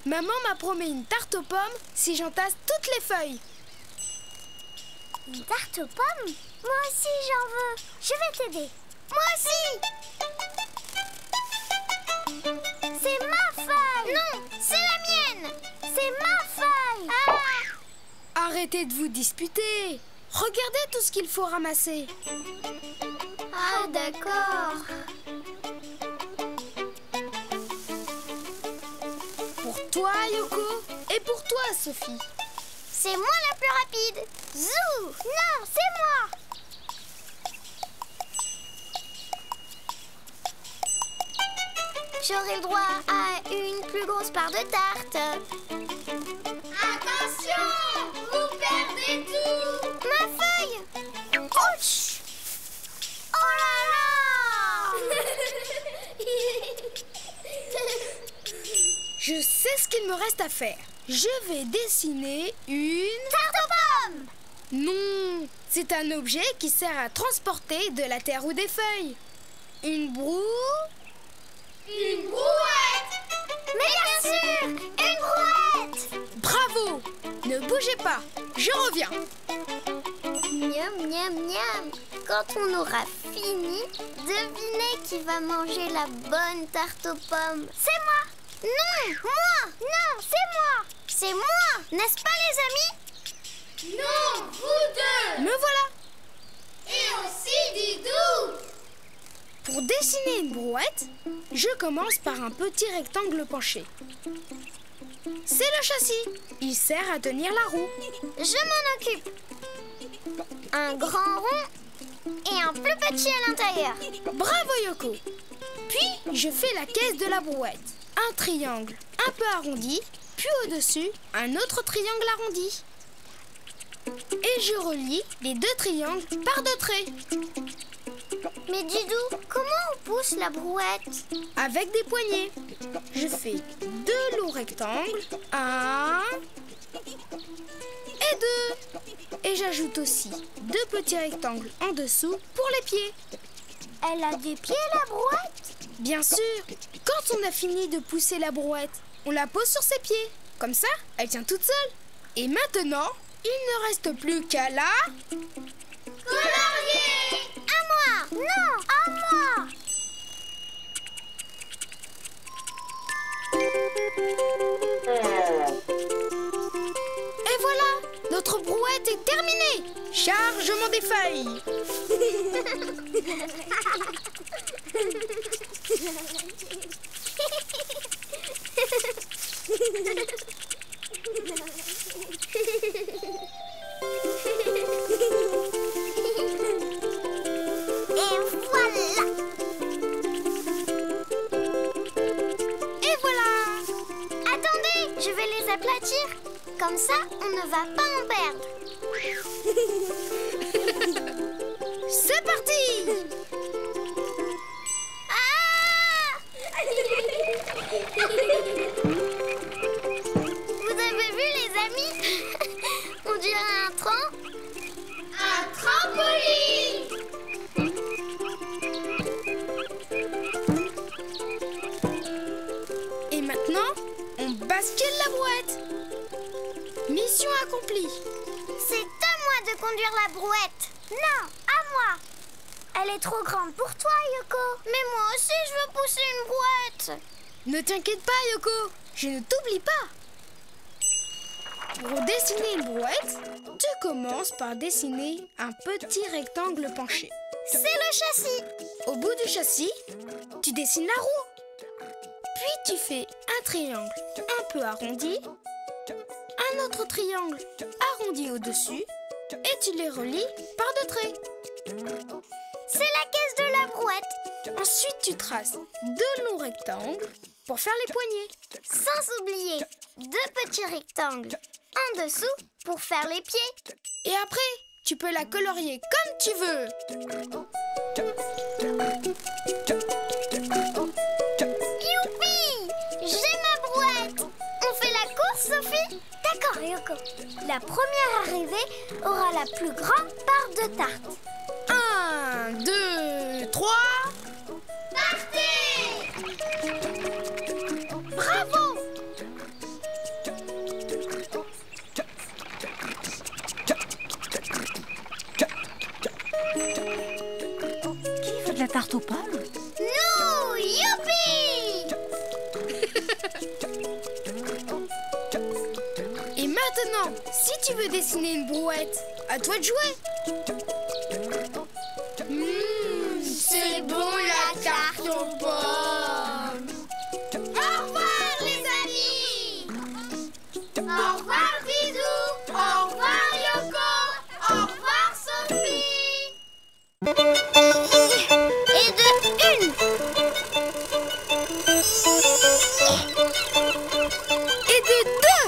Maman m'a promis une tarte aux pommes si j'entasse toutes les feuilles. Une tarte aux pommes? Moi aussi j'en veux. Je vais t'aider. Moi aussi. C'est ma feuille. Non, c'est la mienne. C'est ma feuille. Arrêtez de vous disputer. Regardez tout ce qu'il faut ramasser. Ah, d'accord. Pour toi, Yoko, et pour toi, Sophie. C'est moi la plus rapide. Zou! Non, c'est moi. J'aurai le droit à une plus grosse part de tarte. Attention! Vous perdez tout! Ma feuille! Ouch! Oh là là! Je sais ce qu'il me reste à faire. Je vais dessiner une... Tarte aux pommes! Non, c'est un objet qui sert à transporter de la terre ou des feuilles. Une broue... Une brouette! Mais bien sûr! Une brouette! Bravo! Ne bougez pas, je reviens. Miam, miam, miam. Quand on aura fini, devinez qui va manger la bonne tarte aux pommes. C'est moi! Non, moi! Non, c'est moi! C'est moi! N'est-ce pas, les amis? Non, vous deux! Me voilà. Et aussi Didou! Pour dessiner une brouette, je commence par un petit rectangle penché. C'est le châssis. Il sert à tenir la roue. Je m'en occupe. Un grand rond et un plus petit à l'intérieur. Bravo, Yoko. Puis, je fais la caisse de la brouette. Un triangle un peu arrondi, puis au-dessus, un autre triangle arrondi. Et je relie les deux triangles par deux traits. Mais Didou, comment on pousse la brouette? Avec des poignées. Je fais deux longs rectangles, un et deux. Et j'ajoute aussi deux petits rectangles en dessous pour les pieds. Elle a des pieds, la brouette? Bien sûr, quand on a fini de pousser la brouette, on la pose sur ses pieds. Comme ça, elle tient toute seule. Et maintenant, il ne reste plus qu'à la... colorier! À moi! Non, à moi! Et voilà, notre brouette est terminée. Chargement des feuilles. Et voilà! Attendez, je vais les aplatir. Comme ça, on ne va pas en perdre. C'est parti. Ah! Vous avez vu, les amis? On dirait un train. Un trampoline! Et maintenant, on bascule la brouette. Mission accomplie. C'est à moi de conduire la brouette. Non, à moi. Elle est trop grande pour toi, Yoko. Mais moi aussi, je veux pousser une brouette. Ne t'inquiète pas, Yoko. Je ne t'oublie pas. Pour dessiner une brouette, tu commences par dessiner un petit rectangle penché. C'est le châssis. Au bout du châssis, tu dessines la roue. Puis tu fais un triangle un peu arrondi, un autre triangle arrondi au-dessus, et tu les relis par deux traits. C'est la caisse de la brouette. Ensuite, tu traces deux longs rectangles pour faire les poignées. Sans oublier deux petits rectangles en dessous pour faire les pieds. Et après, tu peux la colorier comme tu veux. Youpi! J'ai ma brouette. On fait la course, Sophie? D'accord, Yoko. La première arrivée aura la plus grande part de tarte. 1, 2, 3... Partez! Bravo! tarte aux pommes? Nous, youpi! Et maintenant, si tu veux dessiner une brouette, à toi de jouer. C'est bon la tarte aux pommes. Au revoir les amis! Au revoir Didou! Au revoir Yoko! Au revoir Sophie! Et de une! Et de deux.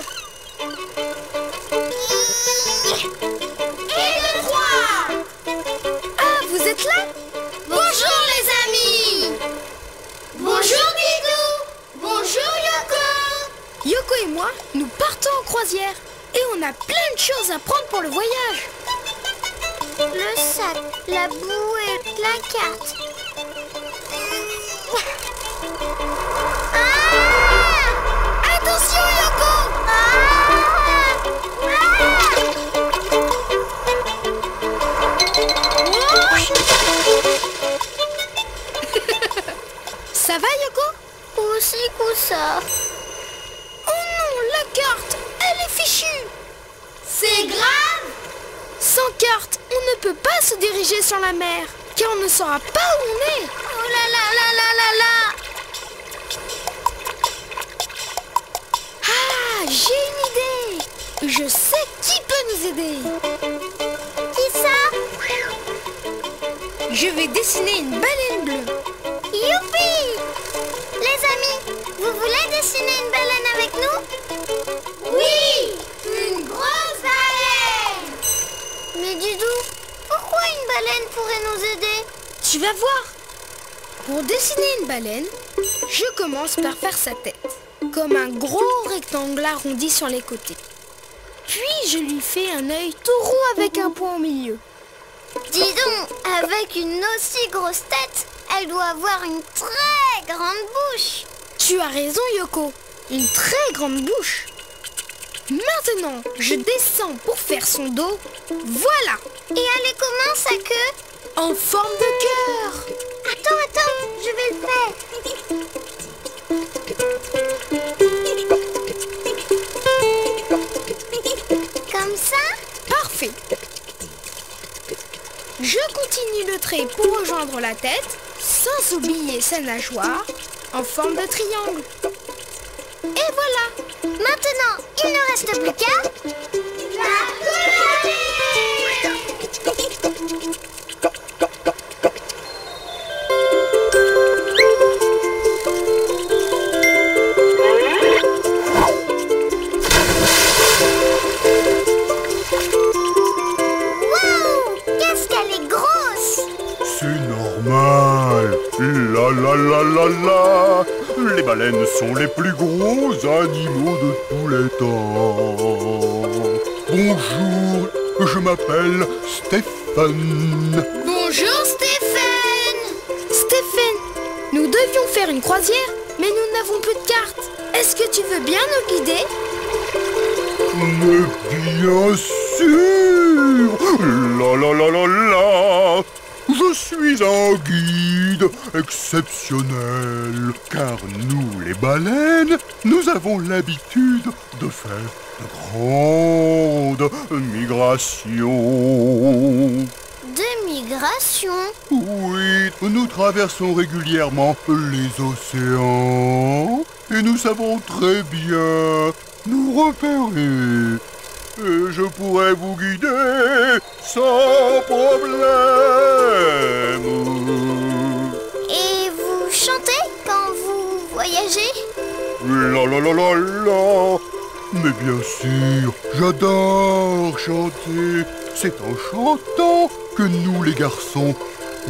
Et de trois! Ah, vous êtes là? Bonjour les amis! Bonjour Didou! Bonjour Yoko! Yoko et moi, nous partons en croisière. Et on a plein de choses à prendre pour le voyage. Le sac, la bouée, la carte. Ah! Attention Yoko! Ça va Yoko? Aussi coup ça. Oh non, la carte, elle est fichue. C'est grave! Sans carte, on ne peut pas se diriger sur la mer, car on ne saura pas où on est. Oh là là là là là là! Ah, j'ai une idée. Je sais qui peut nous aider. Qui ça? Je vais dessiner une baleine bleue. Youpi! Les amis, vous voulez dessiner une baleine avec nous? Oui! Une grosse baleine! Mais Didou, pourquoi une baleine pourrait nous aider? Tu vas voir. Pour dessiner une baleine, je commence par faire sa tête, comme un gros rectangle arrondi sur les côtés. Puis je lui fais un œil tout rond avec un point au milieu. Dis donc, avec une aussi grosse tête, elle doit avoir une très grande bouche. Tu as raison Yoko, une très grande bouche. Maintenant, je descends pour faire son dos. Voilà, Et elle est comment sa queue? en forme de cœur. Attends, je vais le faire. Comme ça? Parfait. Je continue le trait pour rejoindre la tête, sans oublier sa nageoire, en forme de triangle. Et voilà. Maintenant, il ne reste plus qu'à... la colorer! Waouh! Qu'est-ce qu'elle est grosse! C'est normal. La la la la la. Les baleines sont les plus gros animaux de tous les temps. Bonjour, je m'appelle Stéphane. Bonjour Stéphane. Stéphane, nous devions faire une croisière, mais nous n'avons plus de carte. Est-ce que tu veux bien nous guider? Mais bien sûr. La la la la la. Je suis un guide exceptionnel, car nous, les baleines, nous avons l'habitude de faire de grandes migrations. De migration? Oui, nous traversons régulièrement les océans et nous savons très bien nous repérer. Et je pourrais vous guider sans problème. Et vous chantez quand vous voyagez? La la la la la. Mais bien sûr, j'adore chanter. C'est en chantant que nous les garçons,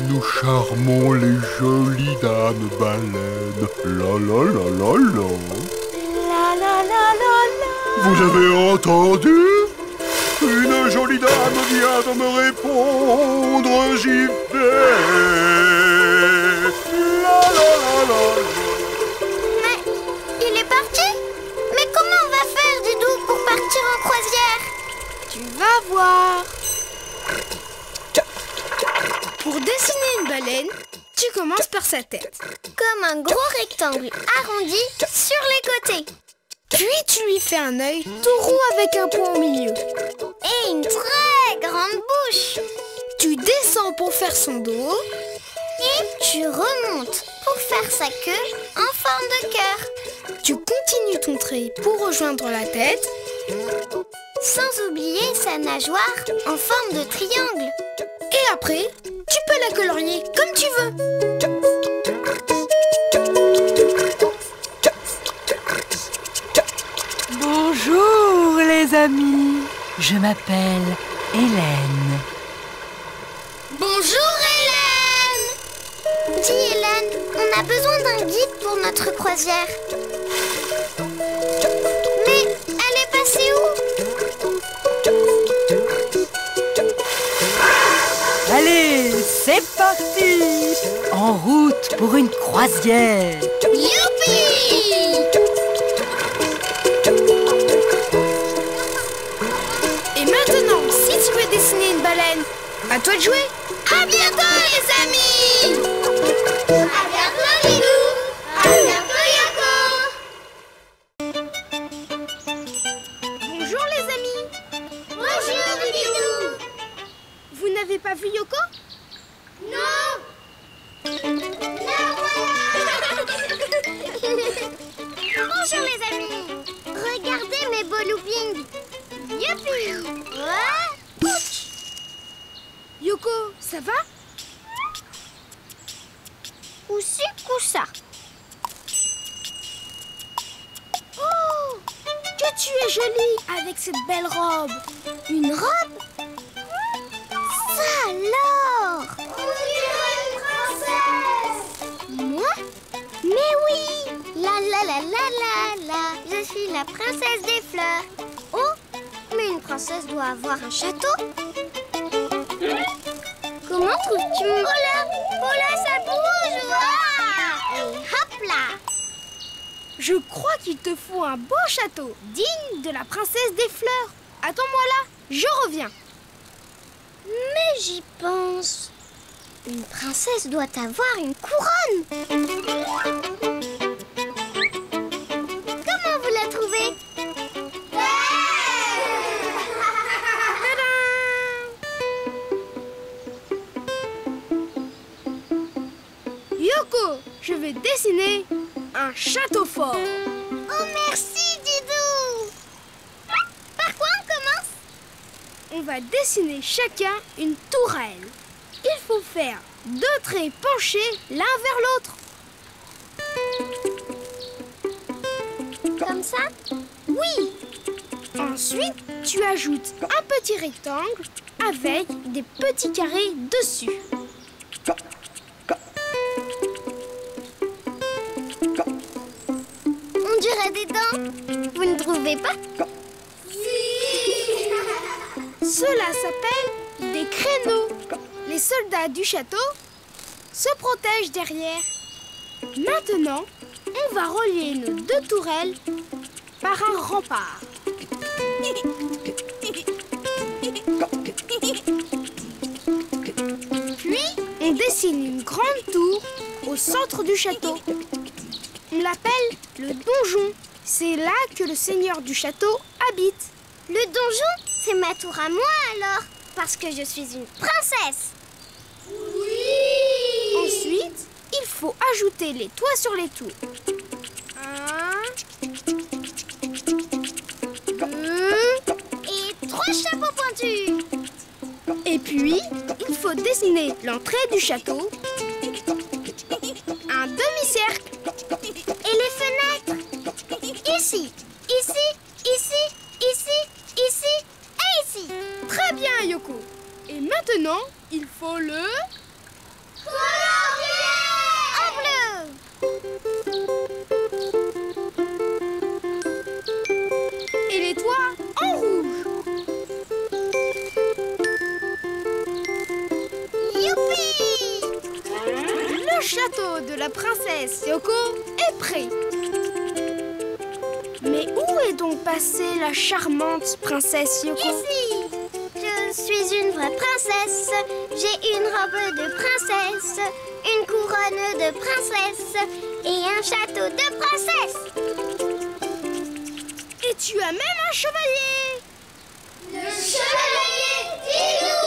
nous charmons les jolies dames baleines. La la la la la. La la la la la. Vous avez entendu? Une jolie dame vient de me répondre, j'y vais. La la la la. Mais il est parti? Mais comment on va faire, Didou, pour partir en croisière? Tu vas voir. Pour dessiner une baleine, Tu commences par sa tête. Comme un gros rectangle arrondi sur les côtés. Puis tu lui fais un œil tout rond avec un point au milieu. Et une très grande bouche. Tu descends pour faire son dos. Et tu remontes pour faire sa queue en forme de cœur. Tu continues ton trait pour rejoindre la tête. Sans oublier sa nageoire en forme de triangle. Et après, tu peux la colorier comme tu veux. Bonjour les amis, je m'appelle Hélène. Bonjour Hélène! Dis Hélène, on a besoin d'un guide pour notre croisière. Mais elle est passée où? Allez, c'est parti! En route pour une croisière. Youpi! Et maintenant, si tu veux dessiner une baleine, à toi de jouer. À bientôt les amis! À bientôt Lilou! À bientôt Yoko! Bonjour les amis. Bonjour Lilou! Vous n'avez pas vu Yoko? Non! La voilà! Bonjour les amis! Regardez mes beaux loopings! Youpi! Ouais! Yoko, ça va? Coussi, coussa. Oh! Que tu es jolie avec cette belle robe. Une robe? Ça alors! On dirait une princesse! Moi? Mais oui! La la la la la la! Je suis la princesse des fleurs. Oh! Mais une princesse doit avoir un château. Comment trouves-tu mon... Oh là, ça bouge! Ouah! Et hop là! Je crois qu'il te faut un beau château, digne de la princesse des fleurs. Attends-moi là, je reviens. Mais j'y pense. Une princesse doit avoir une couronne. Comment vous la trouvez? Yoko, je vais dessiner un château fort. Oh merci Didou. Par quoi on commence? On va dessiner chacun une tourelle. Il faut faire 2 traits penchés l'un vers l'autre. Comme ça? Oui. Ensuite, tu ajoutes un petit rectangle avec des petits carrés dessus. On dirait des dents. Vous ne trouvez pas? Cela s'appelle des créneaux. Les soldats du château se protègent derrière. Maintenant, on va relier nos 2 tourelles par un rempart. Puis, on dessine une grande tour au centre du château. On l'appelle le donjon. C'est là que le seigneur du château habite. Le donjon, c'est ma tour à moi alors, parce que je suis une princesse. Oui! Ensuite, il faut ajouter les toits sur les tours. 1, 2, Et 3 chapeaux pointus. et puis, il faut dessiner l'entrée du château, un demi-cercle. Et les fenêtres. Ici, ici, ici, ici, ici et ici. Très bien, Yoko. Et maintenant, il faut le... En bleu. Et les toits en rouge. Youpi! Le château de la princesse Yoko est prêt. Mais où est donc passée la charmante princesse Yoko? Ici. Je suis une vraie princesse. J'ai une robe de princesse, une couronne de princesse et un château de princesse. Et tu as même un chevalier. Le chevalier Didou.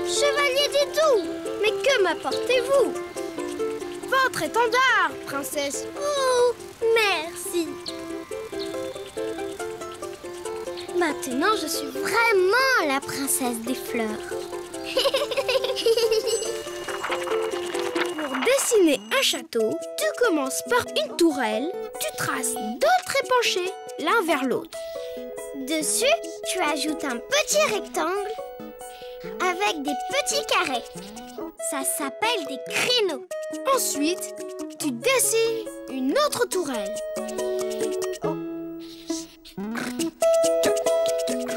Chevalier Didou, mais que m'apportez-vous? Votre étendard, princesse. Oh, merci. Maintenant, je suis vraiment la princesse des fleurs. Pour dessiner un château, tu commences par une tourelle, tu traces deux traits penchés l'un vers l'autre. Dessus, tu ajoutes un petit rectangle avec des petits carrés. Ça s'appelle des créneaux. Ensuite, tu dessines une autre tourelle.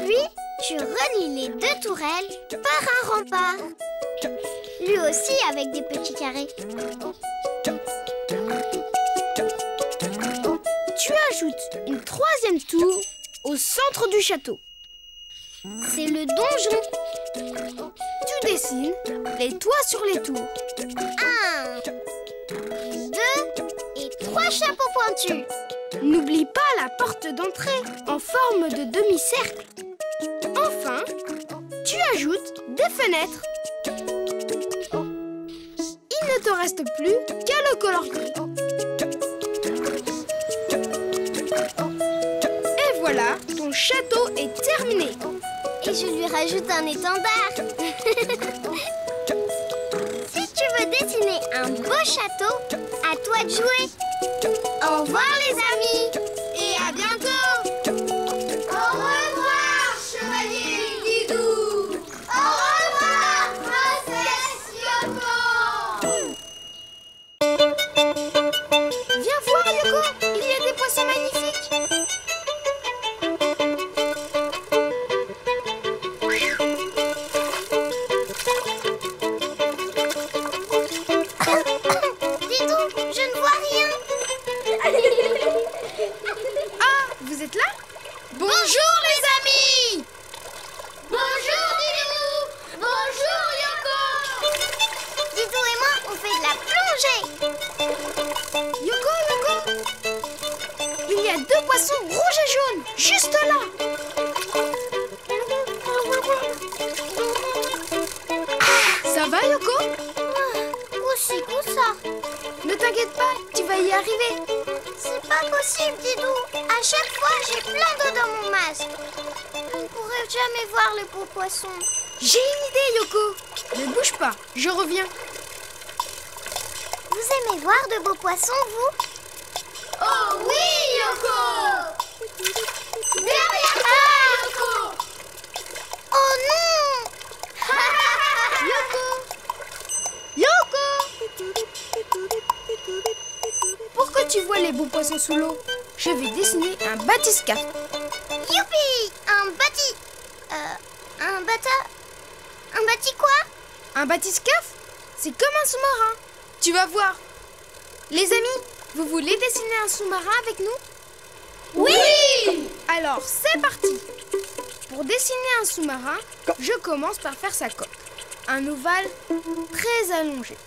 Puis, tu relis les deux tourelles par un rempart. Lui aussi avec des petits carrés. Tu ajoutes une troisième tour au centre du château. C'est le donjon. Tu dessines les toits sur les tours. 1, 2 et 3 chapeaux pointus. N'oublie pas la porte d'entrée en forme de demi-cercle. Enfin, tu ajoutes des fenêtres. Il ne te reste plus qu'à le colorier. Et voilà, ton château est terminé. Et je lui rajoute un étendard. Si tu veux dessiner un beau château, à toi de jouer. Au revoir les amis et à bientôt. Au revoir chevalier Didou. Au revoir princesse Yoko. Viens voir, Yoko, il y a des poissons magnifiques. Didou, je ne vois rien. Ah, vous êtes là? Bonjour les amis! Bonjour Didou. Bonjour Yoko. Didou et moi, on fait de la plongée. Yoko, il y a deux poissons rouges et jaunes, juste là. Ça va, Yoko? Aussi que ça. Ne t'inquiète pas, tu vas y arriver. C'est pas possible, Didou. À chaque fois, j'ai plein d'eau dans mon masque. Je ne pourrai jamais voir le beau poisson. J'ai une idée, Yoko. Ne bouge pas, je reviens. Vous aimez voir de beaux poissons, vous? Oh oui, Yoko. Derrière toi, Yoko. Oh non. Yoko! Pour que tu vois les beaux poissons sous l'eau, je vais dessiner un bathyscaphe. Youpi. Un bâti quoi? Un bathyscaphe, c'est comme un sous-marin. Tu vas voir. Les amis, vous voulez dessiner un sous-marin avec nous? Oui. Alors, c'est parti. Pour dessiner un sous-marin, je commence par faire sa coque. Un ovale très allongé.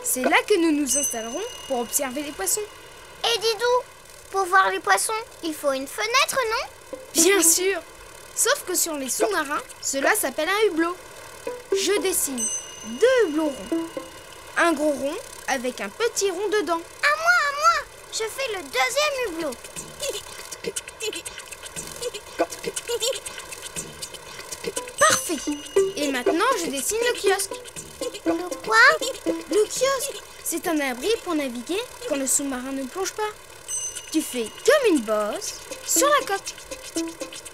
C'est là que nous nous installerons pour observer les poissons. Et Didou, pour voir les poissons, il faut une fenêtre, non? Bien sûr. Sauf que sur les sous-marins, cela s'appelle un hublot. Je dessine deux hublots ronds. Un gros rond avec un petit rond dedans. À moi. Je fais le deuxième hublot. Parfait. Et maintenant, je dessine le kiosque. Le quoi? Le kiosque, c'est un abri pour naviguer quand le sous-marin ne plonge pas. Tu fais comme une bosse sur la coque.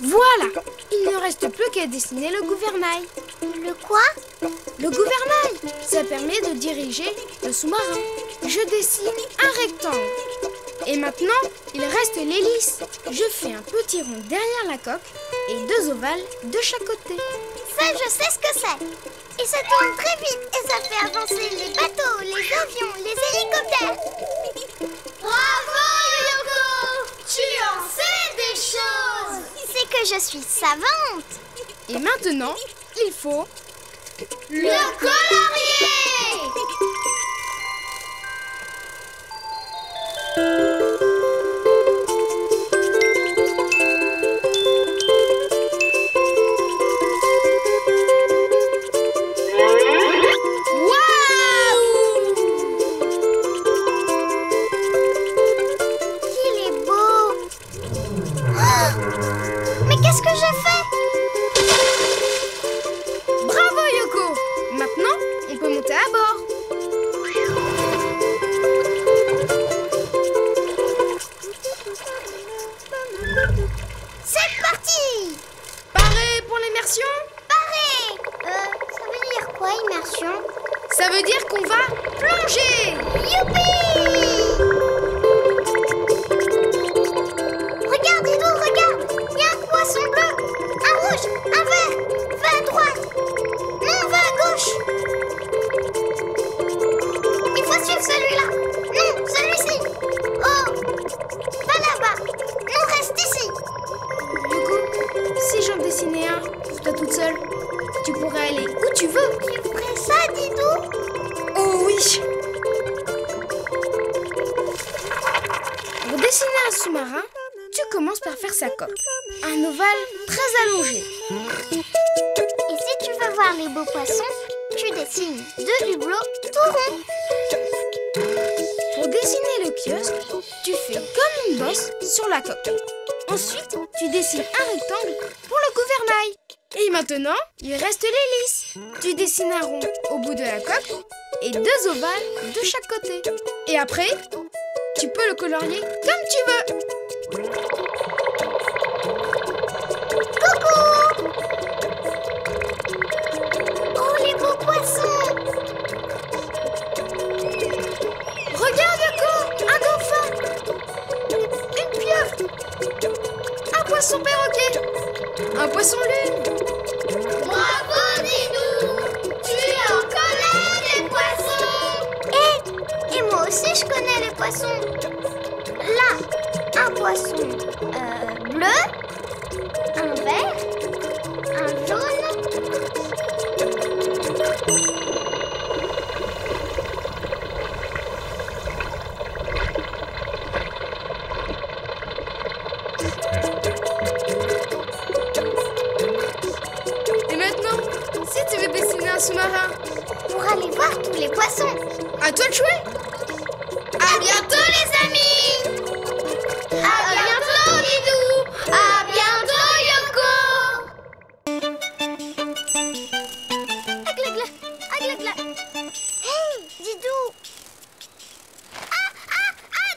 Voilà. Il ne reste plus qu'à dessiner le gouvernail. Le quoi? Le gouvernail, ça permet de diriger le sous-marin. Je dessine un rectangle. Et maintenant, il reste l'hélice. Je fais un petit rond derrière la coque et deux ovales de chaque côté. Ça, je sais ce que c'est. Et ça tourne très vite et ça fait avancer les bateaux, les avions, les hélicoptères. Bravo, Yoko! Tu en sais des choses! C'est que je suis savante. Et maintenant, il faut Le colorier! Ça veut dire qu'on va plonger. Youpi! Regarde, Didou, regarde! Il y a un poisson bleu, un rouge, un vert. Va à droite. Non, va à gauche. Il faut suivre celui-là. Non, celui-ci. Oh! Va là-bas. Non, reste ici. Yoko, si j'en dessinais un pour toi toute seule, tu pourrais aller où tu veux. Tu ferais ça, Didou? Oh oui! Pour dessiner un sous-marin, tu commences par faire sa coque. Un ovale très allongé. Et si tu veux voir les beaux poissons, tu dessines deux hublots tout ronds. Pour dessiner le kiosque, tu fais comme une bosse sur la coque. Ensuite, tu dessines un rectangle pour le gouvernail. Et maintenant, il reste l'hélice. Tu dessines un rond au bout de la coque et deux ovales de chaque côté. Et après, tu peux le colorier comme tu veux. Coucou! Oh, les beaux poissons! Regarde, Yoko, un dauphin, une pieuvre, un poisson perroquet, un poisson lune. Bravo, Didou! Tu en connais les poissons! Et moi aussi, je connais les poissons. Là, un poisson bleu, un vert, un jaune. Et maintenant, si tu veux dessiner un sous-marin, Pour aller voir tous les poissons. à toi de jouer. À bientôt, les amis! À bientôt, Didou! À bientôt, Yoko! Aglagla! Aglagla! Hey, Didou! Ah,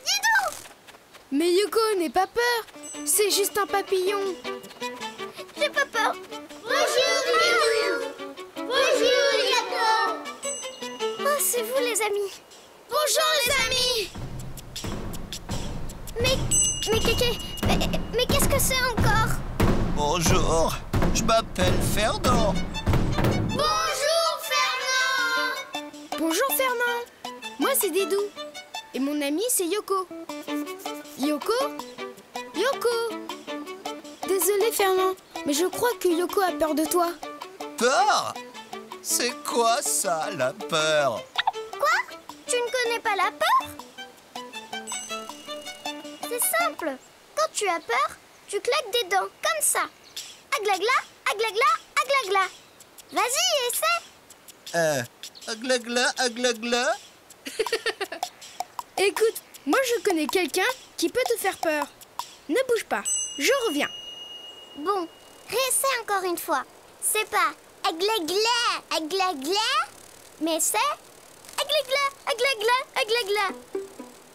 Didou! Mais Yoko, n'aie pas peur, c'est juste un papillon. J'ai pas peur. Bonjour, Didou! Bonjour, Yoko! Oh, c'est vous, les amis. Bonjour, les amis! Mais qu'est-ce que c'est encore? Bonjour, je m'appelle Fernand. Bonjour, Fernand! Bonjour Fernand, moi c'est Didou. Et mon ami c'est Yoko. Yoko? Yoko! Désolé Fernand, mais je crois que Yoko a peur de toi. Peur? C'est quoi ça, la peur? Quoi? Tu ne connais pas la peur? C'est simple. Quand tu as peur, tu claques des dents, comme ça. Aglagla, aglagla, aglagla. Vas-y, essaie. Aglagla, aglagla. Écoute, moi je connais quelqu'un qui peut te faire peur. Ne bouge pas, je reviens. Bon, réessaie encore une fois. C'est pas aglagla, aglagla, mais c'est aglagla, aglagla, aglagla.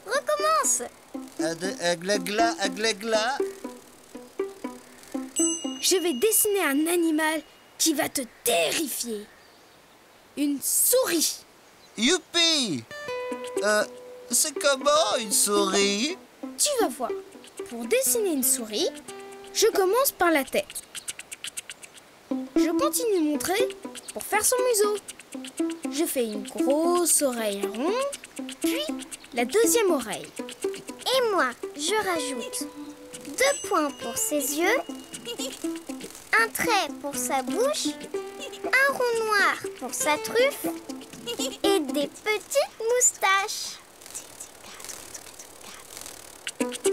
Recommence. Aglagla, aglagla. Je vais dessiner un animal qui va te terrifier. Une souris. Youpi! C'est comment une souris? Tu vas voir. Pour dessiner une souris, je commence par la tête. Je continue de montrer pour faire son museau. Je fais une grosse oreille ronde, puis la deuxième oreille. Et moi, je rajoute 2 points pour ses yeux, un trait pour sa bouche, un rond noir pour sa truffe Et des petites moustaches.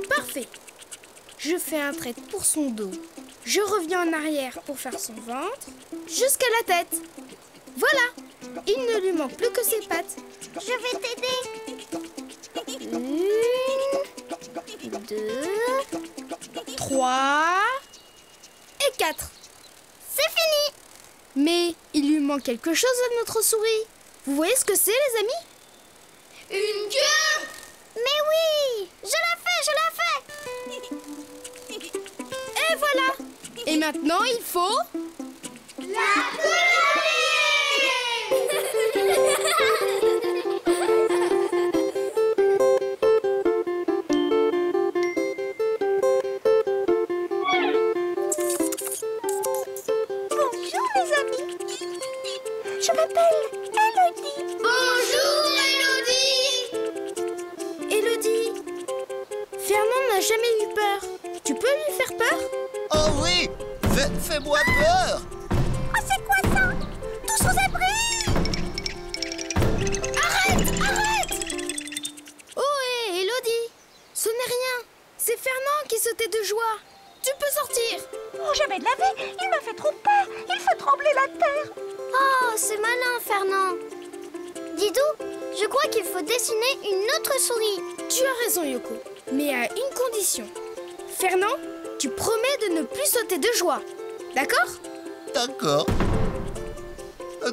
Parfait. Je fais un trait pour son dos. Je reviens en arrière pour faire son ventre, jusqu'à la tête. Voilà. Il ne lui manque plus que ses pattes. Je vais t'aider. 1, 2, 3 et 4. c'est fini. Mais il lui manque quelque chose à notre souris. Vous voyez ce que c'est, les amis? Une queue! Mais oui, je la fais. Et voilà. Et maintenant, il faut... la Bonjour les amis. Je m'appelle Elodie. Bonjour, Elodie. Elodie, Fernand n'a jamais eu peur. Tu peux lui faire peur? Oh oui, fais-moi peur. Oh, c'est quoi ça? Tous aux abris. Arrête! Oh, hé, Elodie, ce n'est rien. C'est Fernand qui sautait de joie. Tu peux sortir. Oh, je vais te laver. Il m'a fait trop peur. Il fait trembler la terre. Oh, c'est malin, Fernand. Didou, je crois qu'il faut dessiner une autre souris. Tu as raison, Yoko, mais à une condition. Fernand, tu promets de ne plus sauter de joie. D'accord? D'accord.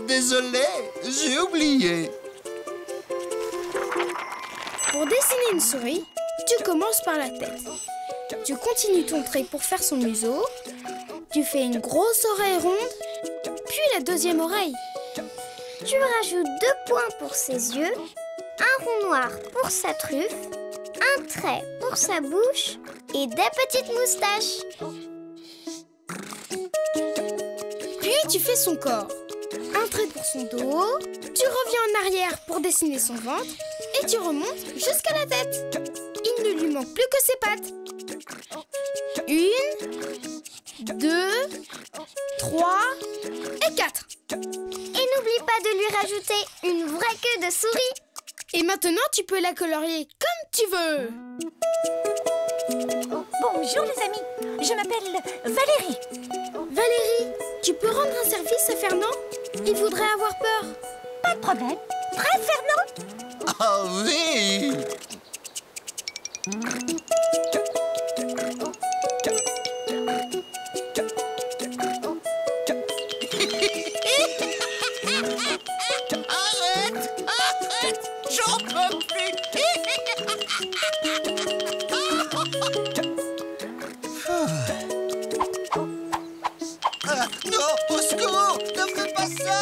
Désolé, j'ai oublié. Pour dessiner une souris, tu commences par la tête. Tu continues ton trait pour faire son museau. Tu fais une grosse oreille ronde, puis la deuxième oreille. Tu rajoutes 2 points pour ses yeux, un rond noir pour sa truffe, un trait pour sa bouche et des petites moustaches. Puis tu fais son corps. Un trait pour son dos, tu reviens en arrière pour dessiner son ventre et tu remontes jusqu'à la tête. Il ne lui manque plus que ses pattes. 1, 2, 3 et 4. Et n'oublie pas de lui rajouter une vraie queue de souris. Et maintenant, tu peux la colorier comme tu veux. Bonjour les amis. Je m'appelle Valérie. Valérie, tu peux rendre un service à Fernand? Il voudrait avoir peur. Pas de problème. Prêt, Fernand? Ah oui. Arrête, j'en peux plus. Ah, non, au secours, ne fais pas ça.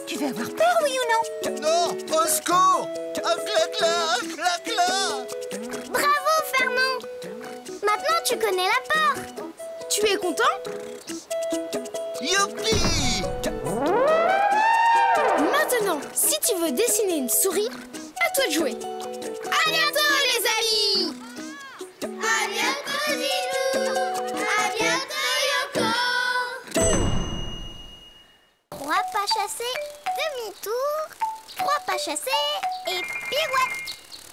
Tu veux avoir peur, oui ou non? Non, au secours. Un clacla. Bravo, Fernand. Maintenant, tu connais la peur. Tu es content? Youpi. Maintenant, si tu veux dessiner une souris, à toi de jouer. À bientôt, les amis! À bientôt, Didou. À bientôt, Yoko. 3 pas chassés, demi-tour, 3 pas chassés et pirouette.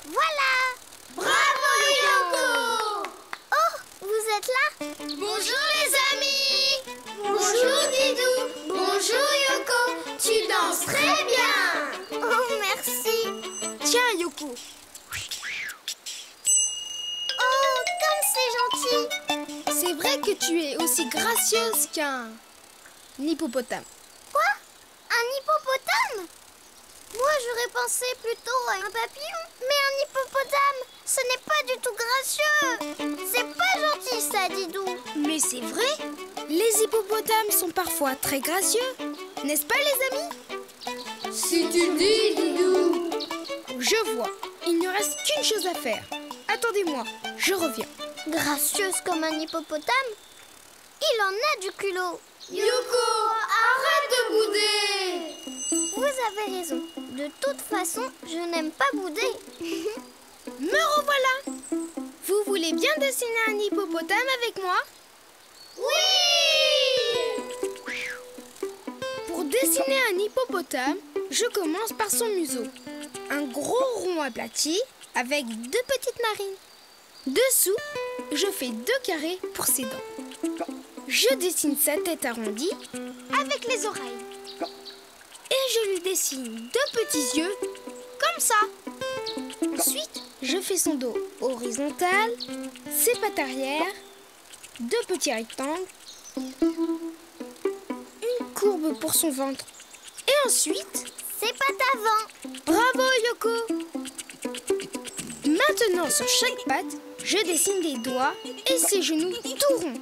Voilà. Bravo, Yoko! Oh, vous êtes là? Bonjour, les amis! Bonjour, Didou. Bonjour, Yoko! Tu danses très bien! Oh, merci. Tiens, Yoko, Oh, comme c'est gentil. c'est vrai que tu es aussi gracieuse qu'un hippopotame. Quoi? Un hippopotame? Moi, j'aurais pensé plutôt à un papillon. Mais un hippopotame, ce n'est pas du tout gracieux. C'est pas gentil, ça, Didou. Mais c'est vrai, les hippopotames sont parfois très gracieux. N'est-ce pas, les amis? Si tu dis, Didou. Je vois, il ne reste qu'une chose à faire. Attendez-moi, je reviens. Gracieuse comme un hippopotame? Il en a du culot. Yoko, arrête de bouder! Vous avez raison. De toute façon, je n'aime pas bouder. Me revoilà! Vous voulez bien dessiner un hippopotame avec moi? Oui! Pour dessiner un hippopotame, Je commence par son museau. Un gros rond aplati avec 2 petites narines. Dessous, je fais 2 carrés pour ses dents. Je dessine sa tête arrondie avec les oreilles. Et je lui dessine 2 petits yeux, comme ça. Ensuite, je fais son dos horizontal, ses pattes arrière, 2 petits rectangles, une courbe pour son ventre. Et ensuite, Ses pattes avant. bravo Yoko! Maintenant, sur chaque patte, je dessine des doigts et ses genoux tout ronds.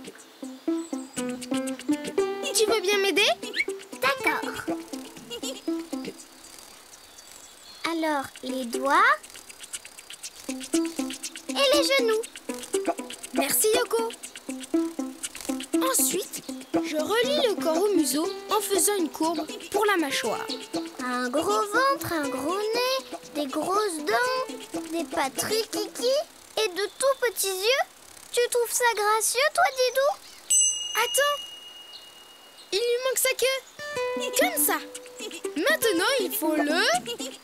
Tu veux bien m'aider? D'accord. Alors, les doigts et les genoux. Merci Yoko. Ensuite, je relie le corps au museau en faisant une courbe pour la mâchoire. Un gros ventre, un gros nez, des grosses dents, des pattes rikiki et de tout petits yeux. Tu trouves ça gracieux, toi, Didou? Attends, il lui manque sa queue. Comme ça. Maintenant, il faut le colorier.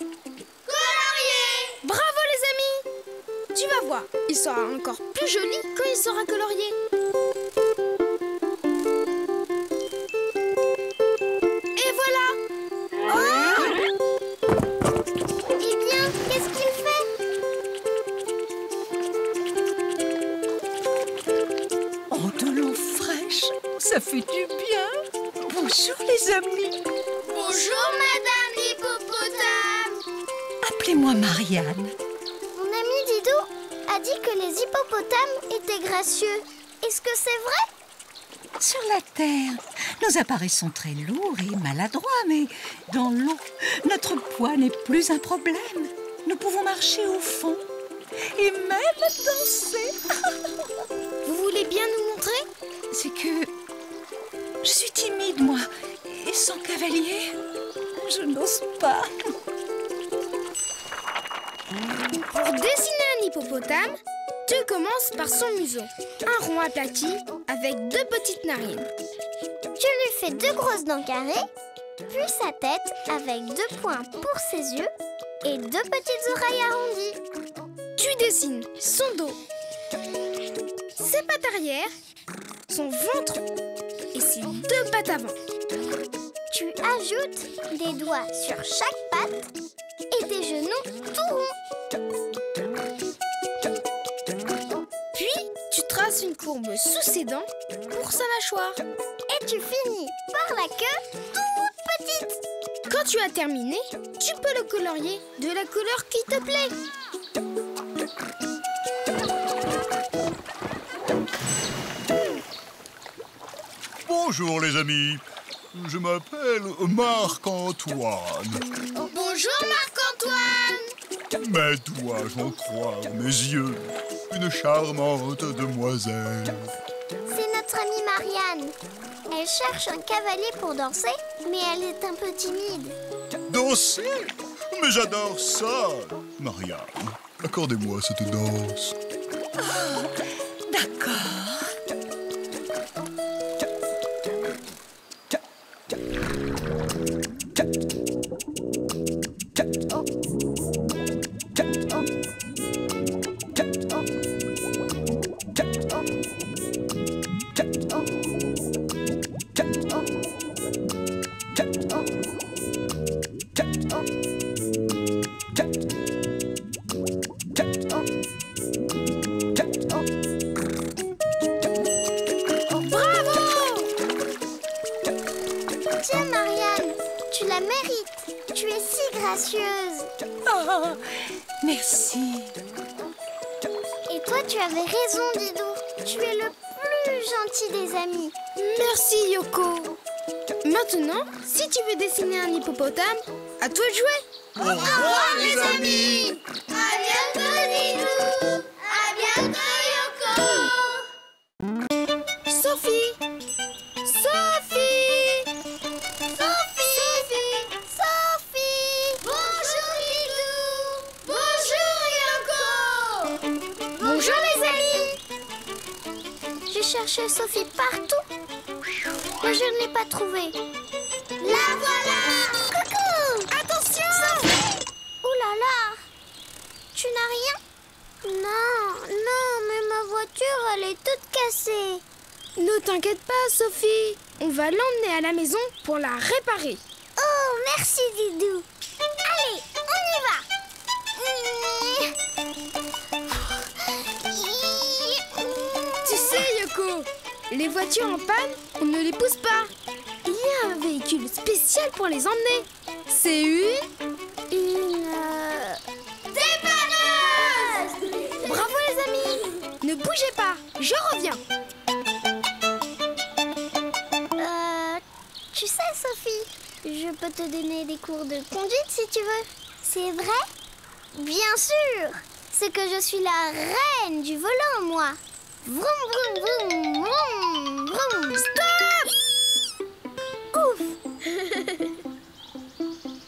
Bravo les amis. Tu vas voir, il sera encore plus joli quand il sera colorié. Et voilà. Eh bien, qu'est-ce qu'il fait? Oh, de l'eau fraîche, ça fait du bien. Bonjour les amis. Bonjour Madame l'hippopotame. Appelez-moi Marianne. Mon ami Didou a dit que les hippopotames étaient gracieux. Est-ce que c'est vrai? Sur la terre, nous apparaissons très lourds et maladroits, mais dans l'eau, notre poids n'est plus un problème. Nous pouvons marcher au fond et même danser. Vous voulez bien nous montrer? C'est que je suis timide, moi, et sans cavalier, je n'ose pas. Pour dessiner un hippopotame, tu commences par son museau. Un rond aplati avec 2 petites narines. Tu lui fais 2 grosses dents carrées, puis sa tête avec 2 points pour ses yeux et 2 petites oreilles arrondies. Tu dessines son dos, ses pattes arrière, son ventre et ses 2 pattes avant. Tu ajoutes des doigts sur chaque patte et des genoux tout ronds. Puis, tu traces une courbe sous ses dents pour sa mâchoire. Et tu finis par la queue toute petite. Quand tu as terminé, tu peux le colorier de la couleur qui te plaît. Bonjour les amis, je m'appelle Marc-Antoine. Bonjour Marc-Antoine. Mais dois-je en croire mes yeux? Une charmante demoiselle. C'est notre amie Marianne. Elle cherche un cavalier pour danser, mais elle est un peu timide. Danser? Mais j'adore ça! Marianne, accordez-moi cette danse. D'accord. Tiens Marianne, tu la mérites. Tu es si gracieuse. Oh, merci. Et toi, tu avais raison, Didou. Tu es le plus gentil des amis. Merci Yoko. Maintenant, si tu veux dessiner un hippopotame, à toi de jouer. Au revoir les amis. À bientôt, Didou. À bientôt, Yoko. Sophie. Sophie. Sophie. Sophie. Bonjour, Didou. Bonjour, Yoko. Bonjour, les amis. Je cherchais Sophie partout, mais je ne l'ai pas trouvée. La voilà. Coucou. Attention. rien? Non, mais ma voiture, elle est toute cassée. Ne t'inquiète pas, Sophie. On va l'emmener à la maison pour la réparer. Oh, merci, Didou. Allez, on y va. Tu sais, Yoko, les voitures en panne, on ne les pousse pas. Il y a un véhicule spécial pour les emmener. C'est une dépanneuse. Bravo les amis. Ne bougez pas, je reviens. Tu sais, Sophie, je peux te donner des cours de conduite si tu veux. C'est vrai? Bien sûr. C'est que je suis la reine du volant, moi. Vroom, vroom, vroom, vroom, vroom. Stop! Ouf!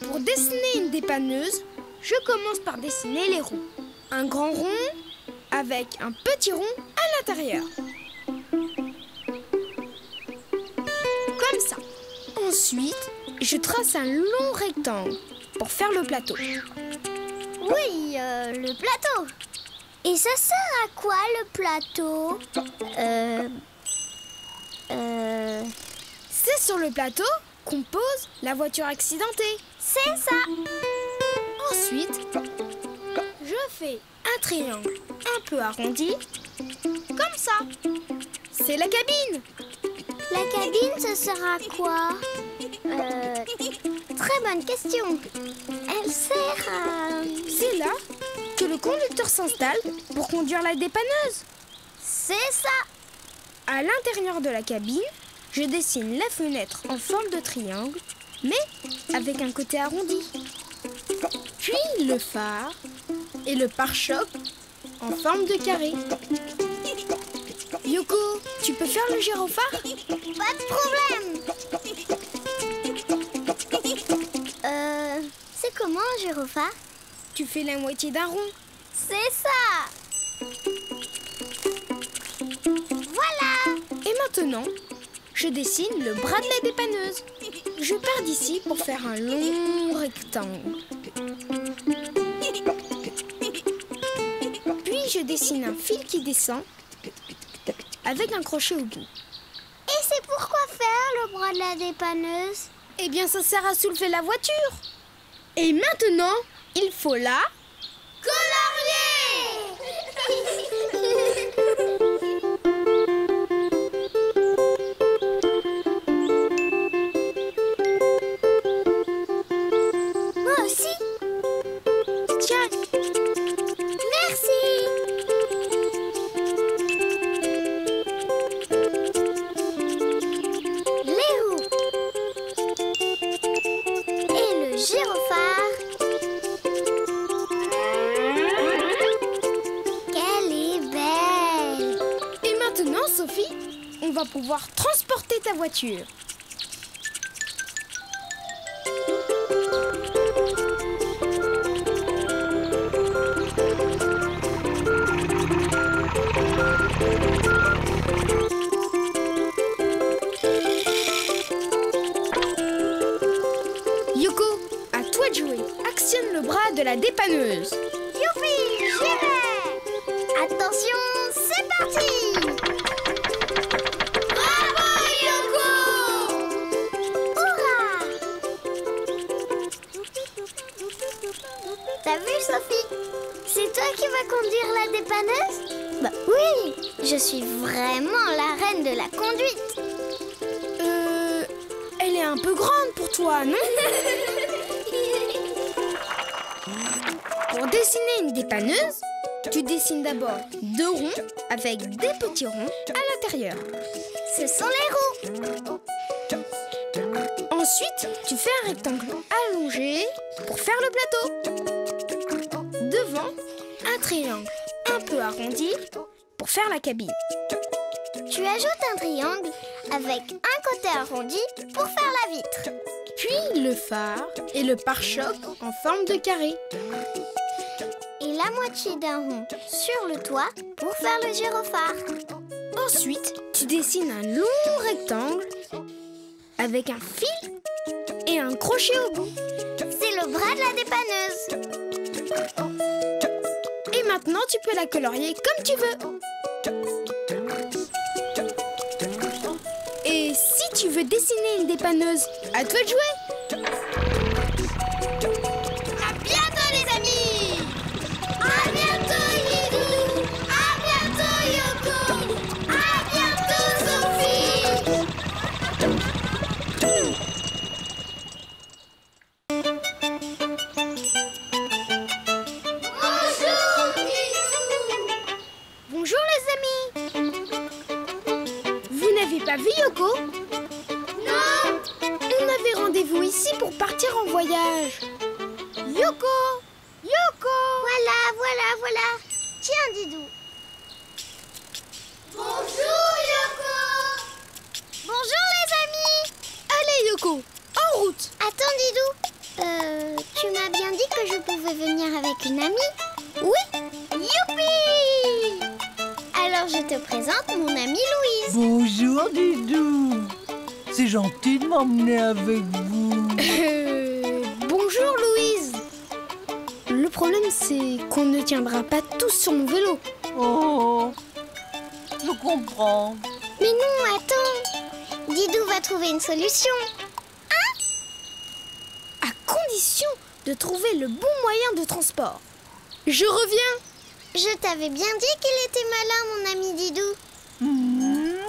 Pour dessiner une dépanneuse, je commence par dessiner les roues. Un grand rond avec un petit rond à l'intérieur. Comme ça. Ensuite, je trace un long rectangle pour faire le plateau. Oui, le plateau. Et ça sert à quoi, le plateau? C'est sur le plateau qu'on pose la voiture accidentée. C'est ça. Ensuite, je fais un triangle un peu arrondi, comme ça. C'est la cabine. La cabine, ça sert à quoi? Très bonne question. Elle sert à... C'est là que le conducteur s'installe pour conduire la dépanneuse. C'est ça. À l'intérieur de la cabine, je dessine la fenêtre en forme de triangle, mais avec un côté arrondi. Puis le phare et le pare-choc en forme de carré. Yoko, tu peux faire le gyrophare? Pas de problème. C'est comment un gyrophare? Tu fais la moitié d'un rond. C'est ça. Voilà. Et maintenant, je dessine le bras de la dépanneuse. Je pars d'ici pour faire un long rectangle. Puis je dessine un fil qui descend avec un crochet au bout. Et c'est pourquoi faire le bras de la dépanneuse? Eh bien, ça sert à soulever la voiture. Et maintenant, il faut la Moi aussi. Tiens, Merci. Les roues. Et le gyrophare. Qu'elle est belle. et maintenant, Sophie, on va pouvoir transporter ta voiture. Yoko, à toi de jouer. Actionne le bras de la dépanneuse. Youpi, j'y vais. Attention, c'est parti. Bravo, Yoko. Hurrah. T'as vu, Sophie? C'est toi qui vas conduire la dépanneuse? Bah oui, je suis vraiment la reine de la conduite. Elle est un peu grande pour toi, non? Pour dessiner une dépanneuse, tu dessines d'abord deux ronds avec des petits ronds à l'intérieur. Ce sont les roues. Ensuite, tu fais un rectangle allongé pour faire le plateau. Devant, un triangle un peu arrondi pour faire la cabine. Tu ajoutes un triangle avec un côté arrondi pour faire la vitre. Puis le phare et le pare-choc en forme de carré. Et la moitié d'un rond sur le toit pour faire le gyrophare. Ensuite, tu dessines un long rectangle avec un fil et un crochet au bout. C'est le bras de la dépanneuse. Et maintenant, tu peux la colorier comme tu veux. Et si tu veux dessiner une dépanneuse, à toi de jouer. À bientôt les amis. À bientôt Lilou. À bientôt Yoko. À bientôt Sophie. Bonjour les amis. Vous n'avez pas vu Yoko? Non. On avait rendez-vous ici pour partir en voyage. Yoko! Yoko! Voilà. Tiens, Didou. Bonjour, Yoko. Bonjour, les amis. Allez Yoko, en route! Attends, Didou. Tu m'as bien dit que je pouvais venir avec une amie? Oui. Youpi! Alors, je te présente mon amie Louise. Bonjour Didou. C'est gentil de m'emmener avec vous. Bonjour Louise. Le problème c'est qu'on ne tiendra pas tous sur mon vélo. Oh, je comprends. Mais non, attends. Didou va trouver une solution. À condition de trouver le bon moyen de transport. Je reviens. Je t'avais bien dit qu'il était malin, mon ami Didou.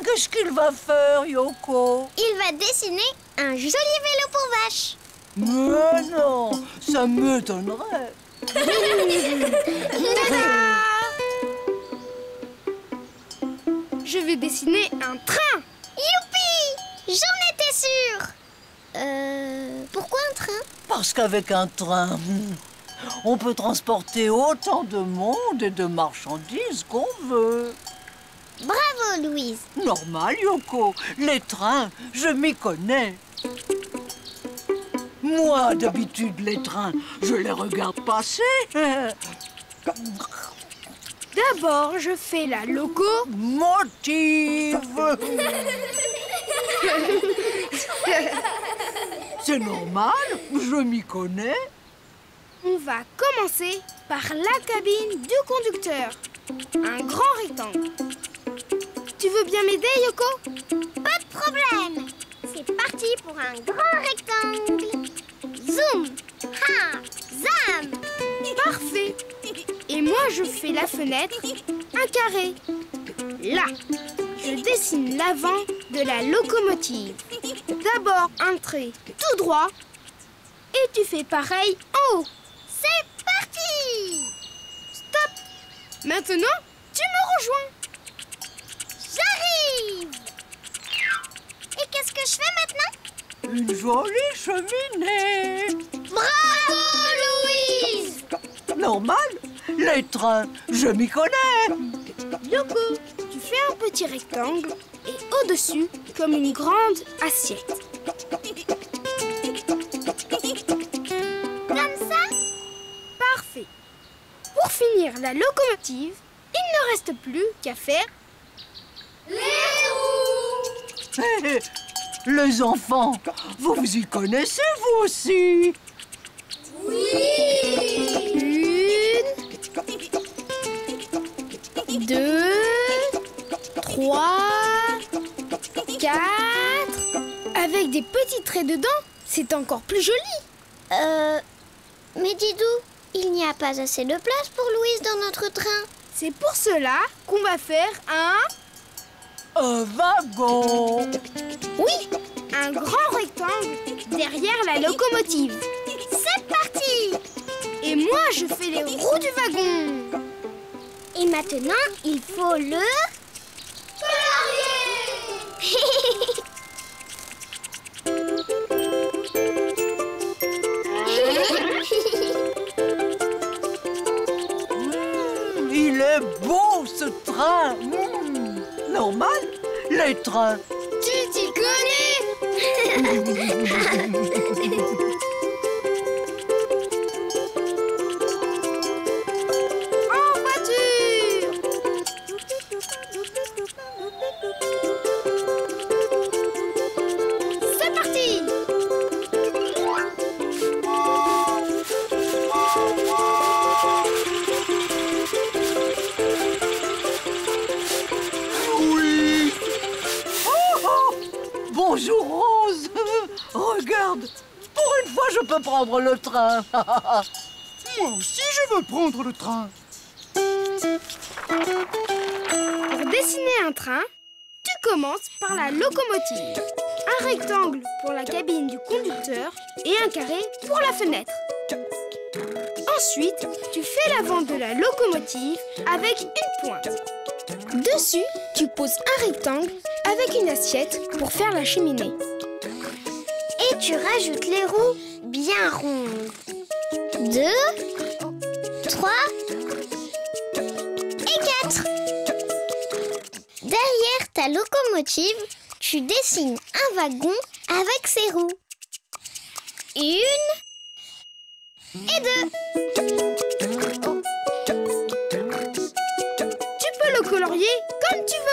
Qu'est-ce qu'il va faire, Yoko? Il va dessiner un joli vélo pour vache. Mais non, ça m'étonnerait. Je vais dessiner un train. Youpi! J'en étais sûre. Pourquoi un train? Parce qu'avec un train, on peut transporter autant de monde et de marchandises qu'on veut. Bravo, Louise. Normal, Yoko. Les trains, je m'y connais. Moi, d'habitude, les trains, je les regarde passer. D'abord, je fais la loco. Motive. C'est normal, je m'y connais. On va commencer par la cabine du conducteur. Un grand rectangle. Tu veux bien m'aider, Yoko? Pas de problème. C'est parti pour un grand rectangle. Zoom. Ha. Zam. Parfait. Et moi, je fais la fenêtre, un carré. Là, je dessine l'avant de la locomotive. D'abord un trait tout droit. Et tu fais pareil en haut. C'est parti. Stop. Maintenant, tu me rejoins. J'arrive. Et qu'est-ce que je fais maintenant? Une jolie cheminée. Bravo, Louise. Normal, les trains, je m'y connais. Yoko, tu fais un petit rectangle et au-dessus, comme une grande assiette. Comme ça? Parfait. Pour finir la locomotive, il ne reste plus qu'à faire Les roues. Hé, les enfants, vous vous y connaissez, vous aussi? Une, 2, 3, 4. Avec des petits traits dedans, c'est encore plus joli. Mais Didou, il n'y a pas assez de place pour Louise dans notre train. C'est pour cela qu'on va faire un wagon. Oui, un grand rectangle derrière la locomotive. C'est parti. Et moi, je fais les roues du wagon. Et maintenant, il faut le... Il est beau, ce train. Normal, les trains. Tu t'y connais. En voiture. C'est parti. Bonjour Rose. Regarde, pour une fois je peux prendre le train. Moi aussi, je veux prendre le train. Pour dessiner un train, tu commences par la locomotive. Un rectangle pour la cabine du conducteur et un carré pour la fenêtre. Ensuite, tu fais l'avant de la locomotive avec une pointe. Dessus, tu poses un rectangle avec une assiette pour faire la cheminée. Et tu rajoutes les roues bien rondes. 2, 3 et 4. Derrière ta locomotive, tu dessines un wagon avec ses roues. 1 et 2. Tu peux le colorier comme tu veux.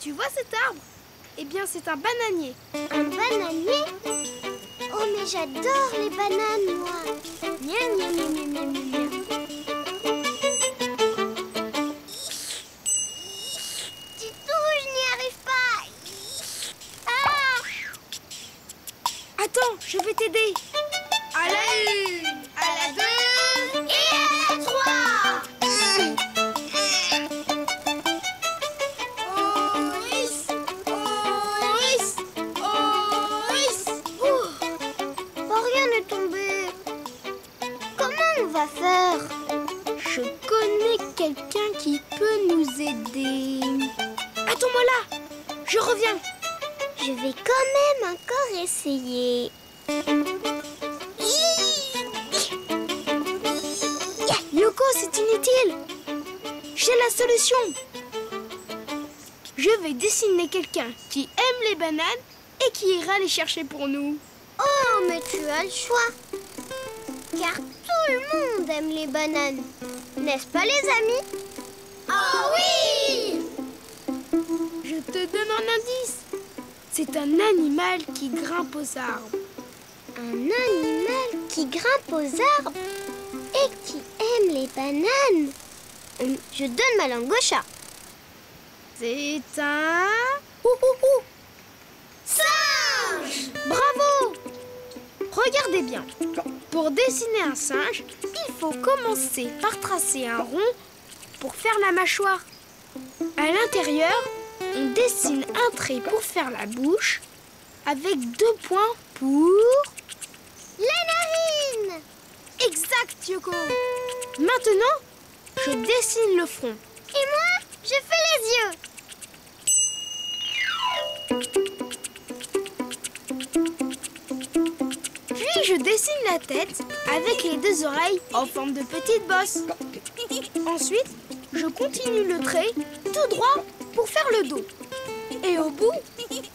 Tu vois cet arbre? Eh bien, c'est un bananier. Un bananier? Oh, mais j'adore les bananes, moi. Miam, miam, miam, miam, miam, miam. Titou, je n'y arrive pas. Ah! Attends, je vais t'aider. À la 1, à la 2 et à la 3. Faire? Je connais quelqu'un qui peut nous aider. Attends-moi là, je reviens. Je vais quand même encore essayer. Yoko, c'est inutile. J'ai la solution. Je vais dessiner quelqu'un qui aime les bananes et qui ira les chercher pour nous. Oh, mais tu as le choix. Car tout le monde aime les bananes. N'est-ce pas, les amis? Oh oui! Je te donne un indice. C'est un animal qui grimpe aux arbres. Un animal qui grimpe aux arbres et qui aime les bananes. Je donne ma langue au chat. C'est un... Singe! Bravo! Regardez bien. Pour dessiner un singe, il faut commencer par tracer un rond pour faire la mâchoire. À l'intérieur, on dessine un trait pour faire la bouche avec 2 points pour... les narines! Exact, Yoko! Maintenant, je dessine le front. Et moi, je fais les yeux. Puis je dessine la tête avec les 2 oreilles en forme de petites bosses. Ensuite, je continue le trait tout droit pour faire le dos. Et au bout,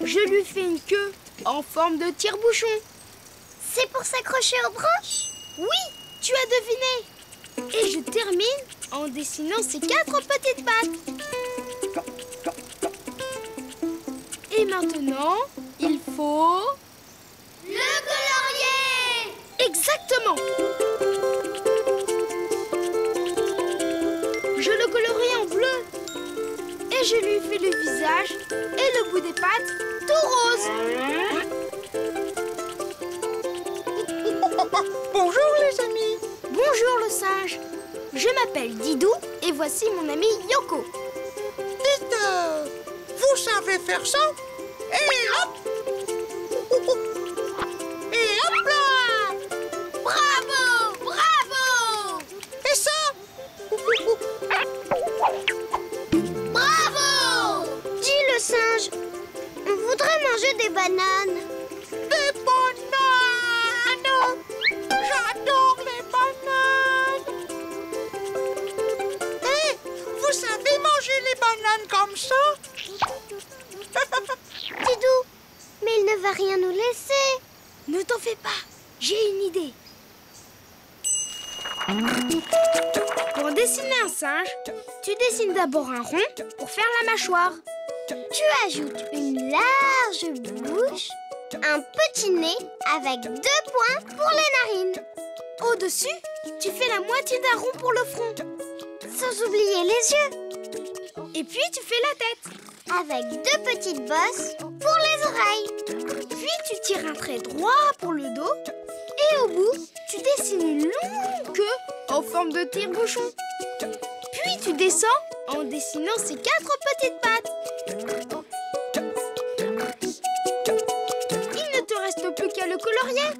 je lui fais une queue en forme de tire-bouchon. C'est pour s'accrocher aux branches? Oui, tu as deviné. Et je termine en dessinant ces 4 petites pattes. Et maintenant, il faut... le colorier! Exactement! Je le colorie en bleu. Et je lui fais le visage et le bout des pattes tout rose. Bonjour les amis. Bonjour le singe. Je m'appelle Didou et voici mon ami Yoko. Dites, vous savez faire ça? Et hop! Et hop là! Bravo! Bravo! Et ça? Bravo! Dis le singe, on voudrait manger des bananes. Des bananes! J'adore les bananes! Hé, vous savez manger les bananes comme ça? Didou, mais il ne va rien nous laisser. Ne t'en fais pas. J'ai une idée. Pour dessiner un singe, tu dessines d'abord un rond pour faire la mâchoire. Tu ajoutes une large bouche, un petit nez avec 2 points pour les narines. Au-dessus, tu fais la moitié d'un rond pour le front. Sans oublier les yeux, Et puis tu fais la tête. avec 2 petites bosses pour les oreilles. Puis tu tires un trait droit pour le dos. Et au bout, tu dessines une longue queue en forme de tire-bouchon. Puis tu descends en dessinant ces 4 petites pattes. Il ne te reste plus qu'à le colorier.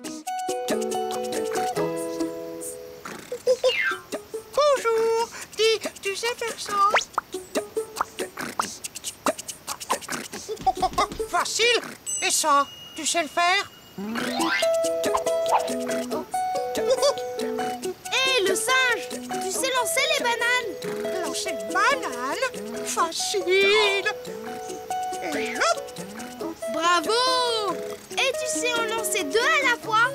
Bonjour. Dis, tu sais faire ça? Facile. Et ça, tu sais le faire? Hé, le singe, tu sais lancer les bananes? Lancer une banane? Facile. Et hop, Bravo! Et tu sais en lancer 2 à la fois?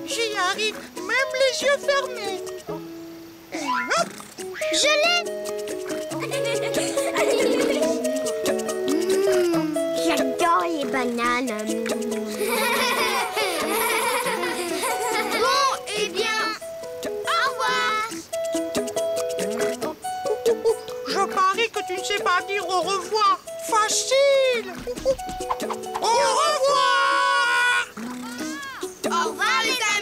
j'y arrive, même les yeux fermés. Et hop, Je l'ai. J'adore les bananes. Bon, eh bien, au revoir! je parie que tu ne sais pas dire au revoir. Facile. Au revoir. Au revoir les amis!